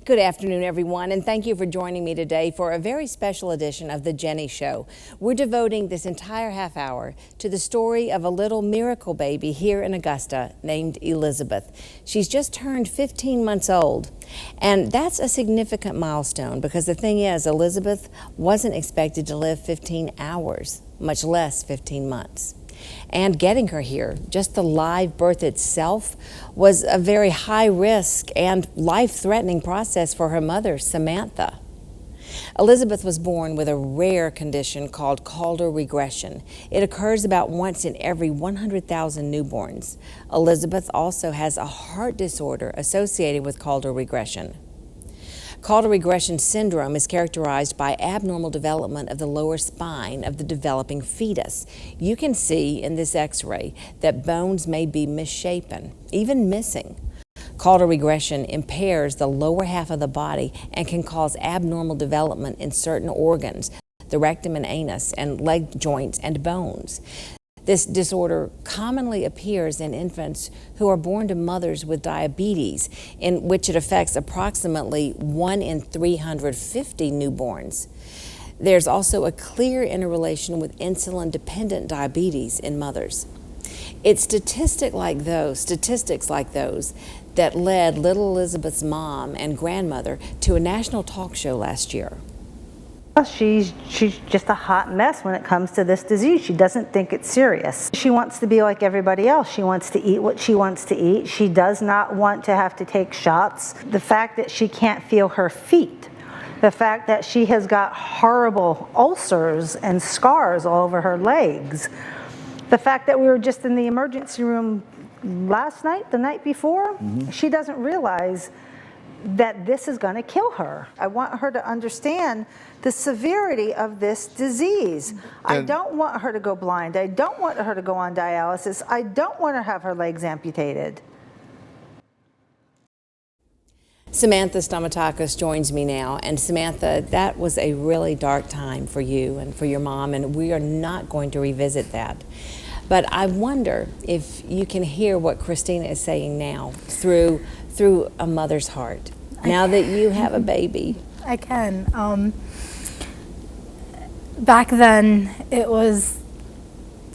Good afternoon, everyone, and thank you for joining me today for a very special edition of The Jennie Show. We're devoting this entire half hour to the story of a little miracle baby here in Augusta named Elizabeth. She's just turned 15 months old, and that's a significant milestone because the thing is, Elizabeth wasn't expected to live 15 hours, much less 15 months. And getting her here, just the live birth itself, was a very high risk and life-threatening process for her mother, Samantha. Elizabeth was born with a rare condition called caudal regression. It occurs about once in every 100,000 newborns. Elizabeth also has a heart disorder associated with caudal regression. Caudal Regression Syndrome is characterized by abnormal development of the lower spine of the developing fetus. You can see in this x-ray that bones may be misshapen, even missing. Caudal regression impairs the lower half of the body and can cause abnormal development in certain organs, the rectum and anus, and leg joints and bones. This disorder commonly appears in infants who are born to mothers with diabetes, in which it affects approximately 1 in 350 newborns. There's also a clear interrelation with insulin-dependent diabetes in mothers. It's statistics like those that led little Elizabeth's mom and grandmother to a national talk show last year. She's just a hot mess when it comes to this disease. She doesn't think it's serious. She wants to be like everybody else. She wants to eat what she wants to eat. She does not want to have to take shots. The fact that she can't feel her feet, the fact that she has got horrible ulcers and scars all over her legs, the fact that we were just in the emergency room last night, the night before, she doesn't realize that this is going to kill her. I want her to understand the severity of this disease. I don't want her to go blind. I don't want her to go on dialysis. I don't want her to have her legs amputated. Samantha Stomatakis joins me now. And Samantha, that was a really dark time for you and for your mom, and we are not going to revisit that. But I wonder if you can hear what Christina is saying now through a mother's heart, now that you have a baby. I can. Back then, it was,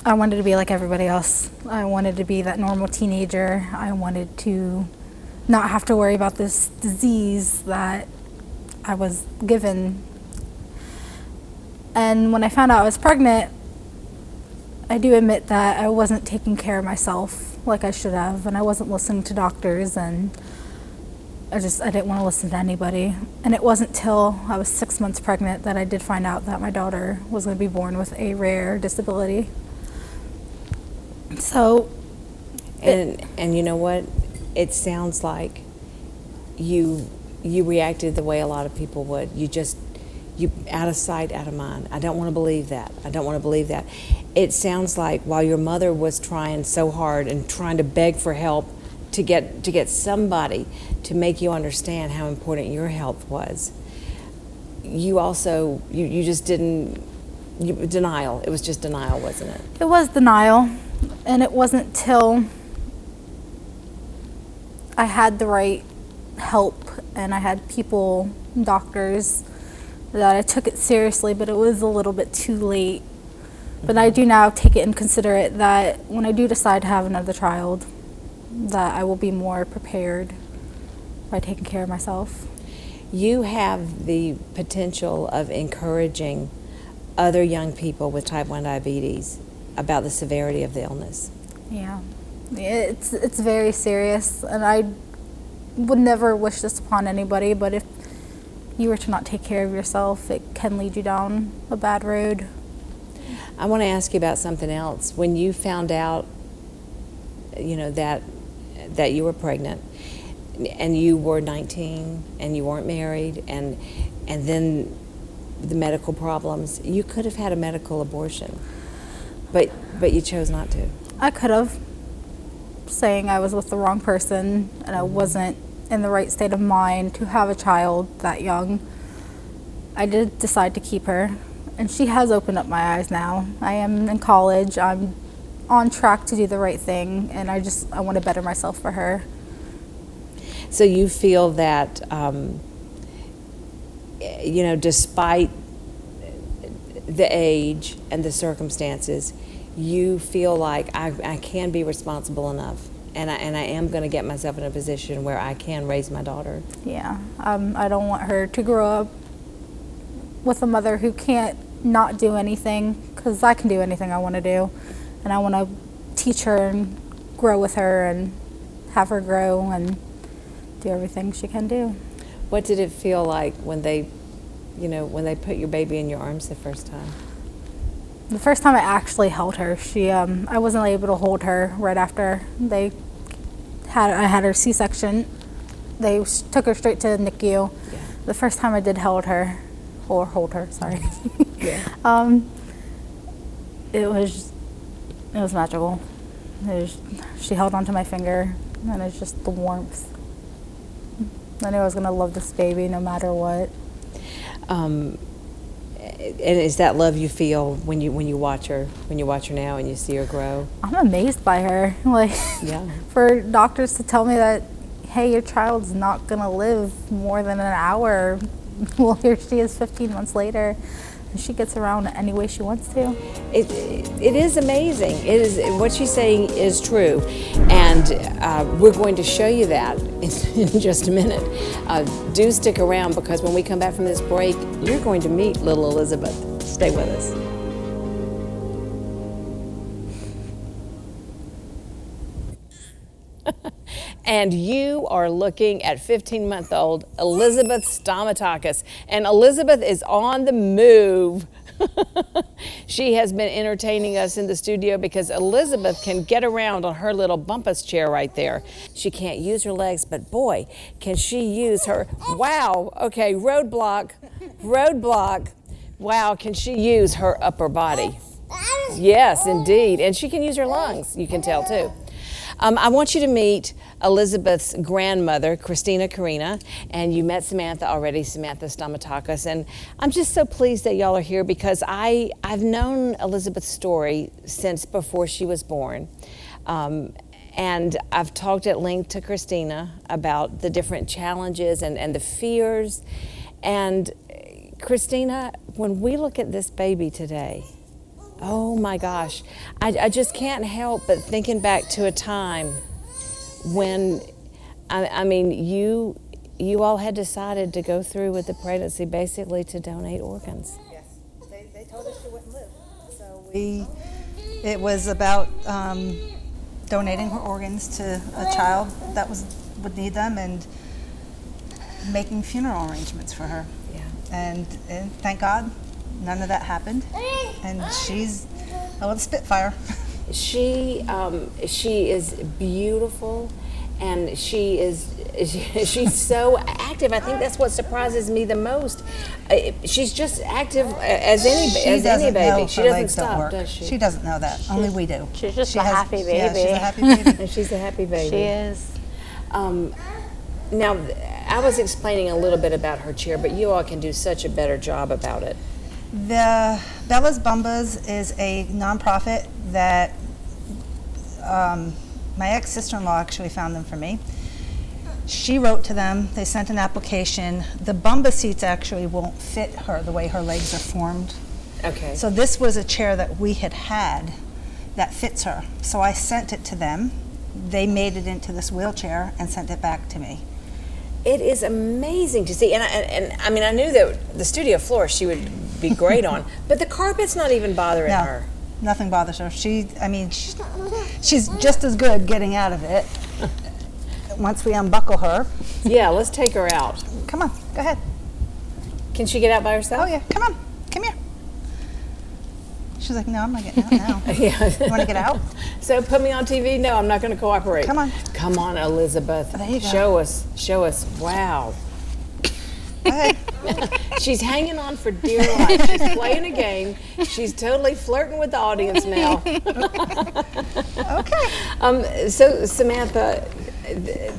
I wanted to be like everybody else. I wanted to be that normal teenager. I wanted to not have to worry about this disease that I was given. And when I found out I was pregnant, I do admit that I wasn't taking care of myself like I should have, and I wasn't listening to doctors, and I didn't want to listen to anybody. And it wasn't till I was 6 months pregnant that I did find out that my daughter was going to be born with a rare disability. So, and you know what? It sounds like you reacted the way a lot of people would. You out of sight, out of mind. I don't want to believe that. I don't want to believe that. It sounds like while your mother was trying so hard and trying to beg for help to get somebody to make you understand how important your health was, you also, you just didn't, denial. It was just denial, wasn't it? It was denial, and it wasn't till I had the right help and I had people, doctors, that I took it seriously, but it was a little bit too late. But I do now take it and consider it that when I do decide to have another child, that I will be more prepared by taking care of myself. You have the potential of encouraging other young people with type 1 diabetes about the severity of the illness. Yeah, it's very serious, and I would never wish this upon anybody, but if you were to not take care of yourself, it can lead you down a bad road. I want to ask you about something else. When you found out, that you were pregnant, and you were 19, and you weren't married, and then the medical problems, you could have had a medical abortion, but you chose not to. I could have, saying I was with the wrong person and I wasn't in the right state of mind to have a child that young. I did decide to keep her, and she has opened up my eyes now. I am in college. I'm on track to do the right thing, and I want to better myself for her. So you feel that you know, despite the age and the circumstances, you feel like I can be responsible enough, and I am going to get myself in a position where I can raise my daughter. Yeah, I don't want her to grow up with a mother who can't not do anything, because I can do anything I want to do, and I want to teach her and grow with her and have her grow and do everything she can do. What did it feel like when they, you know, when they put your baby in your arms the first time? The first time I actually held her, I wasn't able to hold her right after I had her C-section. They took her straight to the NICU. Yeah. The first time I did hold her, sorry. Yeah. It was magical. She held onto my finger, and it's just the warmth. I knew I was gonna love this baby no matter what. And is that love you feel when you watch her now and you see her grow? I'm amazed by her. Like, yeah. For doctors to tell me that, hey, your child's not gonna live more than an hour. Well, here she is 15 months later, and she gets around any way she wants to. It is amazing. It is, what she's saying is true, and we're going to show you that in just a minute. Do stick around, because when we come back from this break, you're going to meet little Elizabeth. Stay with us. And you are looking at 15-month-old Elizabeth Stamatakis, and Elizabeth is on the move. She has been entertaining us in the studio because Elizabeth can get around on her little bumpus chair right there. She can't use her legs, but boy, can she use her, wow, okay, roadblock. Wow, can she use her upper body? Yes, indeed, and she can use her lungs, you can tell too. I want you to meet Elizabeth's grandmother, Christina Karina, and you met Samantha already, Samantha Stamatakis, and I'm just so pleased that y'all are here because I've known Elizabeth's story since before she was born. And I've talked at length to Christina about the different challenges and the fears. And Christina, when we look at this baby today, oh my gosh, I just can't help but thinking back to a time when, I mean, you all had decided to go through with the pregnancy basically to donate organs. Yes, they told us she wouldn't live. So it was about donating her organs to a child that would need them and making funeral arrangements for her. Yeah. And thank God, none of that happened, and she's a little spitfire. She is beautiful, and she's so active. I think that's what surprises me the most. She's just active as any baby. She doesn't stop, does she? She doesn't know that. Only we do. She's just a happy baby. Yeah, she's a happy baby. And she's a happy baby. She is. Now, I was explaining a little bit about her chair, but you all can do such a better job about it. The Bella's Bumbas is a nonprofit that my ex-sister-in-law actually found them for me. She wrote to them, they sent an application. The Bumba seats actually won't fit her the way her legs are formed. Okay. So this was a chair that we had that fits her. So I sent it to them. They made it into this wheelchair and sent it back to me. It is amazing to see, and I mean, I knew that the studio floor she would be great on, but the carpet's not even bothering her. Nothing bothers her. She's just as good getting out of it once we unbuckle her. Yeah, let's take her out. Come on, go ahead. Can she get out by herself? Oh yeah, come on, come here. She's like, no, I'm not getting out now. Yeah. You want to get out? So put me on TV? No, I'm not going to cooperate. Come on. Come on, Elizabeth. There you go. Show us. Wow. Go ahead. She's hanging on for dear life. She's playing a game. She's totally flirting with the audience now. Okay. So Samantha,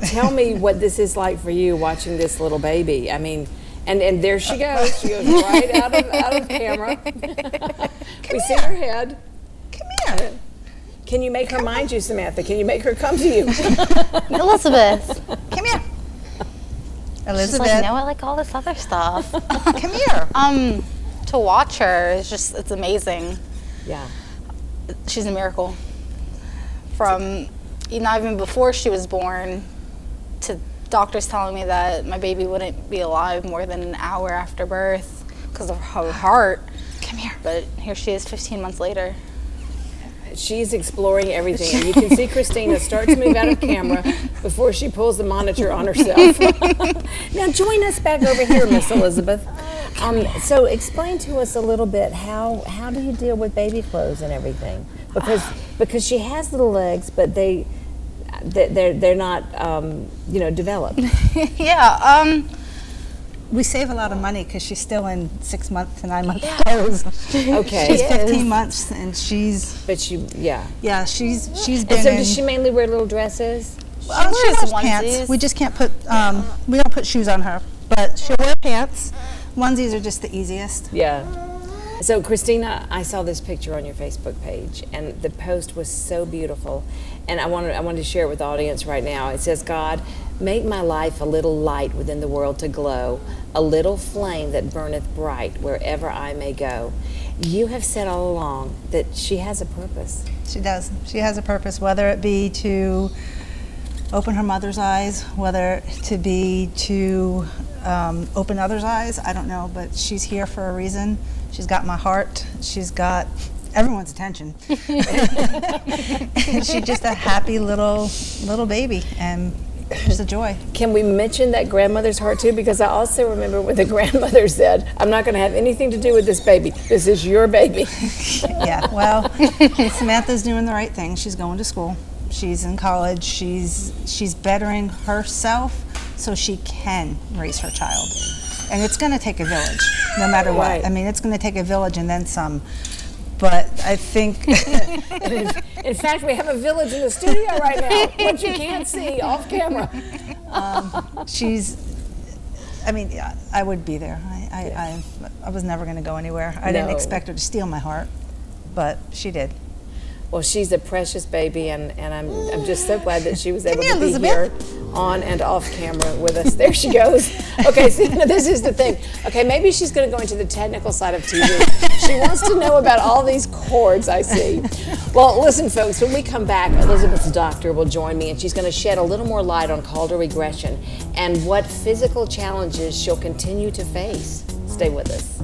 tell me what this is like for you watching this little baby. I mean, and there she goes. She goes right out of camera. We see her head. Come here. Can you make her mind you, Samantha? Can you make her come to you? Elizabeth. Come here. Elizabeth. She's like, no, I like all this other stuff. Come here. To watch her is just, it's amazing. Yeah. She's a miracle. From not even before she was born to doctors telling me that my baby wouldn't be alive more than an hour after birth because of her heart. Come here. But here she is 15 months later. She's exploring everything, and you can see Christina start to move out of camera before she pulls the monitor on herself. Now join us back over here, Miss Elizabeth. So explain to us a little bit, how do you deal with baby clothes and everything? Because she has little legs, but they're not developed. Yeah. We save a lot of money because she's still in 6 month to 9 month clothes. Okay. She's 15 months and she's. But Yeah, she's been. And so does she mainly wear little dresses? Well, she wears wears pants. onesies. We just can't put. We don't put shoes on her, but she'll wear pants. Onesies are just the easiest. Yeah. So Christina, I saw this picture on your Facebook page, and the post was so beautiful, and I wanted to share it with the audience right now. It says, "God, make my life a little light within the world to glow, a little flame that burneth bright wherever I may go." You have said all along that she has a purpose. She does. She has a purpose, whether it be to open her mother's eyes, whether to be to open others' eyes. I don't know, but she's here for a reason. She's got my heart. She's got everyone's attention. She's just a happy little baby, and she's a joy. Can we mention that grandmother's heart too? Because I also remember when the grandmother said, "I'm not going to have anything to do with this baby. This is your baby." Yeah, well, Samantha's doing the right thing. She's going to school. She's in college. She's bettering herself so she can raise her child. And it's going to take a village, no matter what. Right. I mean, it's going to take a village and then some. But I think... In fact, we have a village in the studio right now, which you can't see off camera. I mean, yeah, I would be there. I was never going to go anywhere. I didn't expect her to steal my heart, but she did. Well, she's a precious baby, and I'm just so glad that she was able here, to be Elizabeth. here on and off camera with us. There she goes. Okay, so this is the thing. Okay, maybe she's going to go into the technical side of TV. She wants to know about all these cords, I see. Well, listen, folks, when we come back, Elizabeth's doctor will join me, and she's going to shed a little more light on caudal regression and what physical challenges she'll continue to face. Stay with us.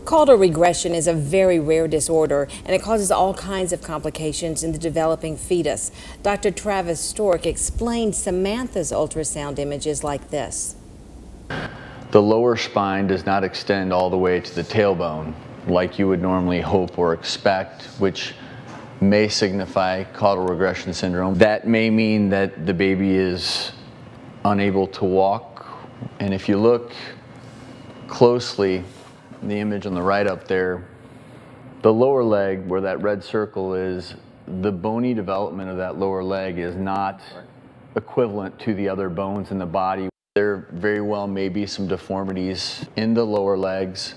Caudal regression is a very rare disorder, and it causes all kinds of complications in the developing fetus. Dr. Travis Stork explained Samantha's ultrasound images like this. The lower spine does not extend all the way to the tailbone like you would normally hope or expect, which may signify caudal regression syndrome. That may mean that the baby is unable to walk, and if you look closely, the image on the right up there, the lower leg where that red circle is, the bony development of that lower leg is not equivalent to the other bones in the body. There very well may be some deformities in the lower legs.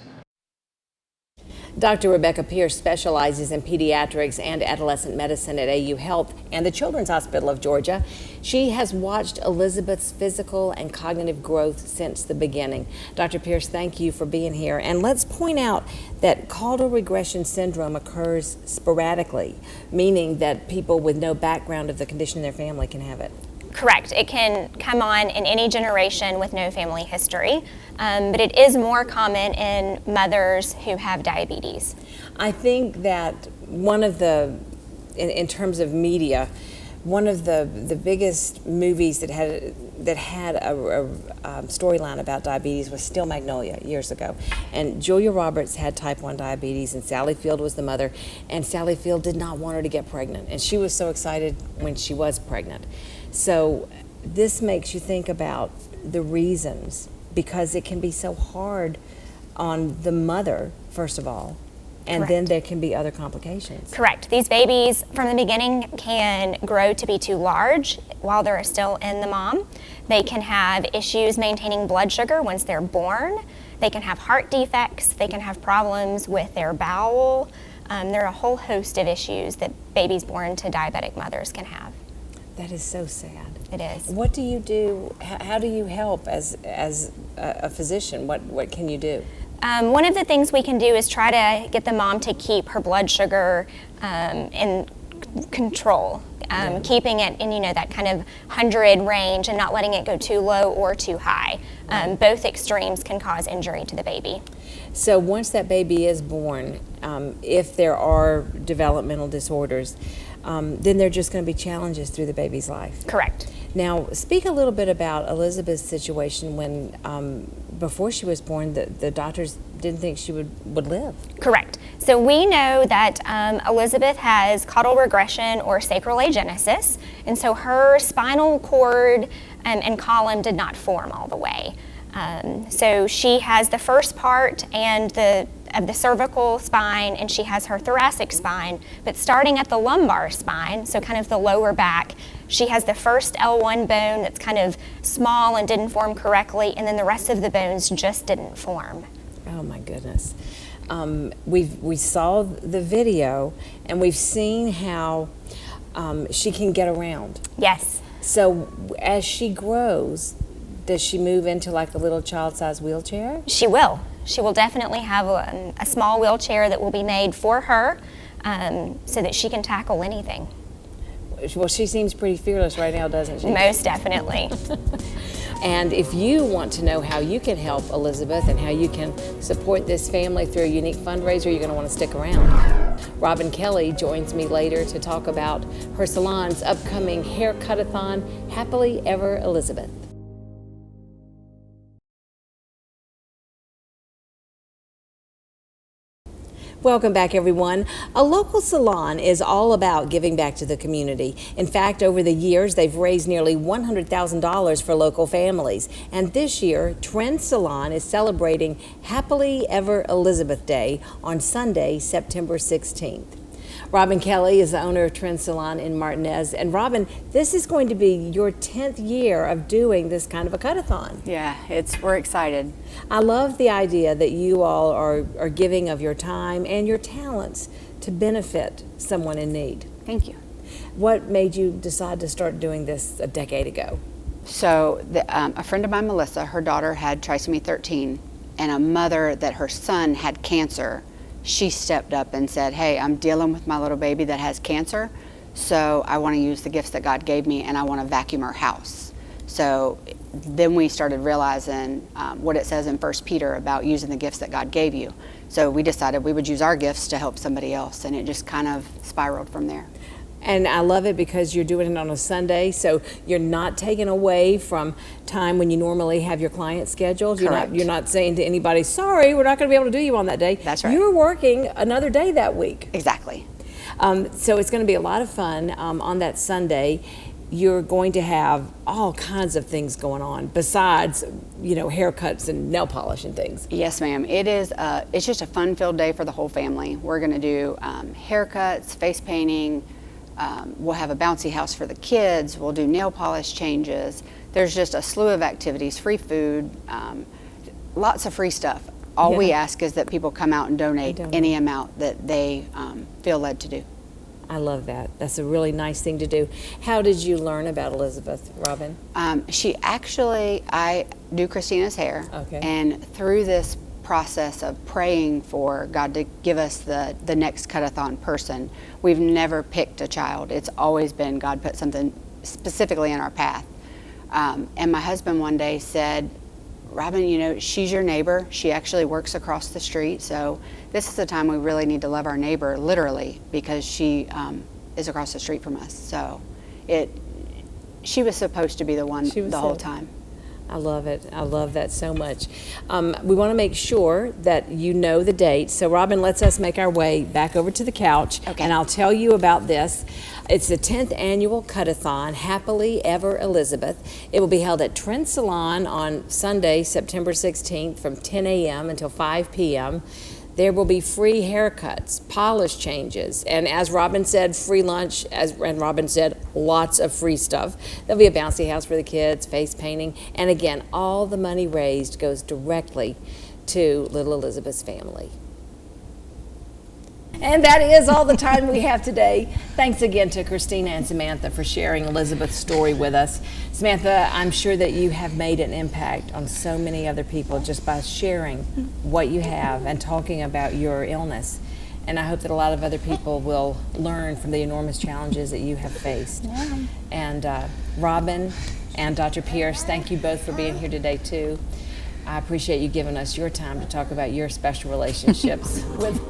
Dr. Rebecca Pierce specializes in pediatrics and adolescent medicine at AU Health and the Children's Hospital of Georgia. She has watched Elizabeth's physical and cognitive growth since the beginning. Dr. Pierce, thank you for being here. And let's point out that caudal regression syndrome occurs sporadically, meaning that people with no background of the condition in their family can have it. Correct. It can come on in any generation with no family history, but it is more common in mothers who have diabetes. I think that one of the, in terms of media, One of the biggest movies that had a storyline about diabetes was Still Magnolia years ago. And Julia Roberts had type 1 diabetes, and Sally Field was the mother. And Sally Field did not want her to get pregnant. And she was so excited when she was pregnant. So this makes you think about the reasons, because it can be so hard on the mother, first of all, and then there can be other complications. Correct. These babies from the beginning can grow to be too large while they're still in the mom. They can have issues maintaining blood sugar once they're born. They can have heart defects. They can have problems with their bowel. There are a whole host of issues that babies born to diabetic mothers can have. That is so sad. It is. What do you do? How do you help as a physician? What can you do? One of the things we can do is try to get the mom to keep her blood sugar in control, keeping it in that kind of 100 range and not letting it go too low or too high. Both extremes can cause injury to the baby. So once that baby is born, if there are developmental disorders, then there are just going to be challenges through the baby's life. Correct. Now, speak a little bit about Elizabeth's situation when, before she was born, the doctors didn't think she would live. Correct. So we know that Elizabeth has caudal regression or sacral agenesis, and so her spinal cord and column did not form all the way. So she has the first part of the cervical spine, and she has her thoracic spine, but starting at the lumbar spine, so kind of the lower back, she has the first L1 bone that's kind of small and didn't form correctly, and then the rest of the bones just didn't form. Oh my goodness. We saw the video, and we've seen how she can get around. Yes. So as she grows, does she move into like a little child-sized wheelchair? She will. She will definitely have a small wheelchair that will be made for her so that she can tackle anything. Well, she seems pretty fearless right now, doesn't she? Most definitely. And if you want to know how you can help Elizabeth and how you can support this family through a unique fundraiser, you're going to want to stick around. Robin Kelly joins me later to talk about her salon's upcoming haircut-a-thon, Happily Ever Elizabeth. Welcome back, everyone. A local salon is all about giving back to the community. In fact, over the years, they've raised nearly $100,000 for local families. And this year, Trend Salon is celebrating Happily Ever Elizabeth Day on Sunday, September 16th. Robin Kelly is the owner of Trend Salon in Martinez. And Robin, this is going to be your 10th year of doing this kind of a cut-a-thon. Yeah, we're excited. I love the idea that you all are giving of your time and your talents to benefit someone in need. Thank you. What made you decide to start doing this a decade ago? So a friend of mine, Melissa, her daughter had trisomy 13, and a mother that her son had cancer, she stepped up and said, hey, I'm dealing with my little baby that has cancer, so I want to use the gifts that God gave me and I want to vacuum her house. So then we started realizing what it says in 1 Peter about using the gifts that God gave you. So we decided we would use our gifts to help somebody else, and it just kind of spiraled from there. And I love it because you're doing it on a Sunday, so you're not taking away from time when you normally have your clients scheduled. Correct. You're not saying to anybody, sorry, we're not going to be able to do you on that day. That's right. You're working another day that week. Exactly. So it's going to be a lot of fun on that Sunday. You're going to have all kinds of things going on besides, haircuts and nail polish and things. Yes, ma'am. It is. It's just a fun-filled day for the whole family. We're going to do haircuts, face painting. We'll have a bouncy house for the kids. We'll do nail polish changes. There's just a slew of activities, free food, lots of free stuff. All we ask is that people come out and donate any amount that they feel led to do. I love that. That's a really nice thing to do. How did you learn about Elizabeth, Robin? I do Christina's hair. Okay. And through this process of praying for God to give us the next cut-a-thon person, we've never picked a child. It's always been God put something specifically in our path. And my husband one day said, Robin, she's your neighbor. She actually works across the street. So this is the time we really need to love our neighbor, literally, because she is across the street from us. So she was supposed to be the one She was the whole it. time. I love it. I love that so much. We want to make sure that you know the date. So Robin lets us make our way back over to the couch, Okay. and I'll tell you about this. It's the 10th annual Cut-a-thon, Happily Ever Elizabeth. It will be held at Trend Salon on Sunday, September 16th from 10 a.m. until 5 p.m. There will be free haircuts, polish changes, and as Robin said, free lunch, and Robin said, lots of free stuff. There'll be a bouncy house for the kids, face painting, and again, all the money raised goes directly to little Elizabeth's family. And that is all the time we have today. Thanks again to Christina and Samantha for sharing Elizabeth's story with us. Samantha, I'm sure that you have made an impact on so many other people just by sharing what you have and talking about your illness. And I hope that a lot of other people will learn from the enormous challenges that you have faced. Yeah. And Robin and Dr. Pierce, thank you both for being here today too. I appreciate you giving us your time to talk about your special relationships with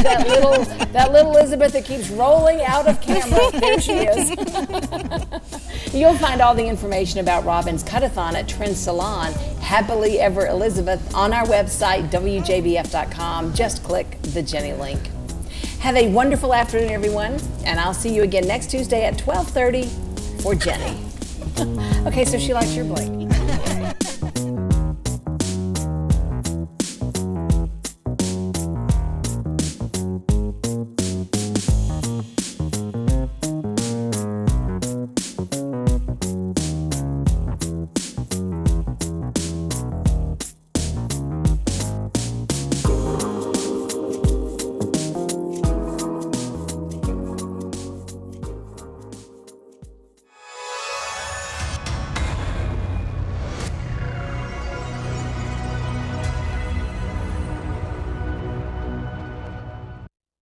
that little Elizabeth that keeps rolling out of camera. There she is. You'll find all the information about Robin's Cut-a-thon at Trend Salon, Happily Ever Elizabeth, on our website, WJBF.com. Just click the Jennie link. Have a wonderful afternoon, everyone, and I'll see you again next Tuesday at 12:30 for Jennie. Okay, so she likes your blanket.